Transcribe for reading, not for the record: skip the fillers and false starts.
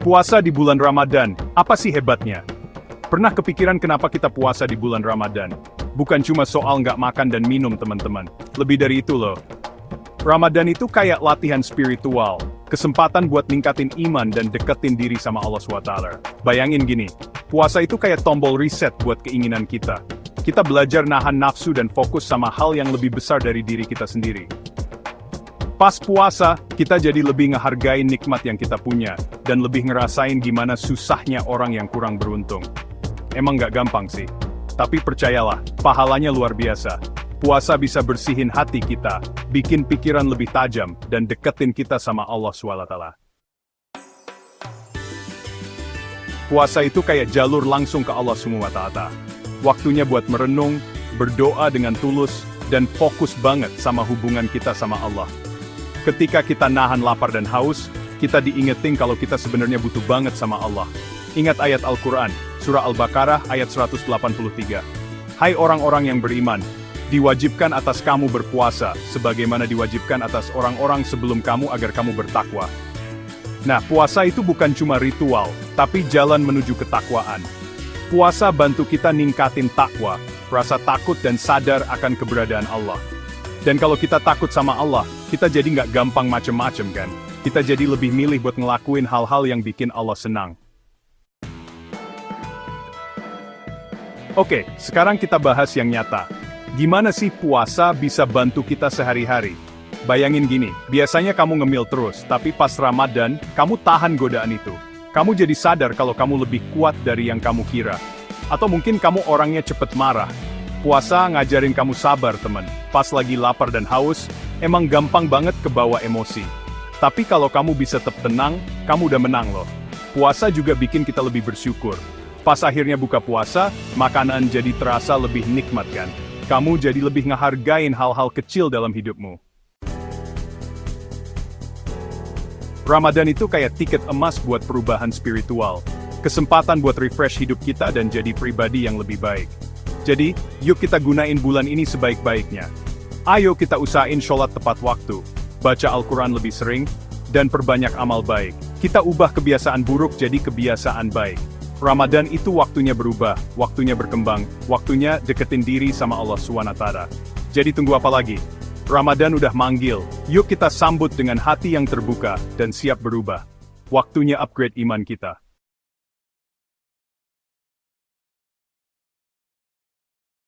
Puasa di bulan Ramadan, apa sih hebatnya? Pernah kepikiran kenapa kita puasa di bulan Ramadan? Bukan cuma soal nggak makan dan minum teman-teman. Lebih dari itu loh. Ramadan itu kayak latihan spiritual. Kesempatan buat ningkatin iman dan deketin diri sama Allah SWT. Bayangin gini, puasa itu kayak tombol reset buat keinginan kita. Kita belajar nahan nafsu dan fokus sama hal yang lebih besar dari diri kita sendiri. Pas puasa, kita jadi lebih ngehargain nikmat yang kita punya, dan lebih ngerasain gimana susahnya orang yang kurang beruntung. Emang nggak gampang sih. Tapi percayalah, pahalanya luar biasa. Puasa bisa bersihin hati kita, bikin pikiran lebih tajam, dan deketin kita sama Allah SWT. Puasa itu kayak jalur langsung ke Allah SWT. Waktunya buat merenung, berdoa dengan tulus, dan fokus banget sama hubungan kita sama Allah. Ketika kita nahan lapar dan haus, kita diingetin kalau kita sebenarnya butuh banget sama Allah. Ingat ayat Al-Quran, Surah Al-Baqarah ayat 183. Hai orang-orang yang beriman, diwajibkan atas kamu berpuasa, sebagaimana diwajibkan atas orang-orang sebelum kamu agar kamu bertakwa. Nah, puasa itu bukan cuma ritual, tapi jalan menuju ketakwaan. Puasa bantu kita ningkatin takwa, rasa takut dan sadar akan keberadaan Allah. Dan kalau kita takut sama Allah, kita jadi nggak gampang macem-macem kan? Kita jadi lebih milih buat ngelakuin hal-hal yang bikin Allah senang. Oke, sekarang kita bahas yang nyata. Gimana sih puasa bisa bantu kita sehari-hari? Bayangin gini, biasanya kamu ngemil terus, tapi pas Ramadan, kamu tahan godaan itu. Kamu jadi sadar kalau kamu lebih kuat dari yang kamu kira. Atau mungkin kamu orangnya cepet marah. Puasa ngajarin kamu sabar, teman. Pas lagi lapar dan haus, emang gampang banget kebawa emosi. Tapi kalau kamu bisa tetap tenang, kamu udah menang loh. Puasa juga bikin kita lebih bersyukur. Pas akhirnya buka puasa, makanan jadi terasa lebih nikmat kan? Kamu jadi lebih ngehargain hal-hal kecil dalam hidupmu. Ramadan itu kayak tiket emas buat perubahan spiritual. Kesempatan buat refresh hidup kita dan jadi pribadi yang lebih baik. Jadi, yuk kita gunain bulan ini sebaik-baiknya. Ayo kita usahain sholat tepat waktu, baca Al-Quran lebih sering, dan perbanyak amal baik. Kita ubah kebiasaan buruk jadi kebiasaan baik. Ramadan itu waktunya berubah, waktunya berkembang, waktunya deketin diri sama Allah SWT. Jadi tunggu apa lagi? Ramadan udah manggil, yuk kita sambut dengan hati yang terbuka dan siap berubah. Waktunya upgrade iman kita.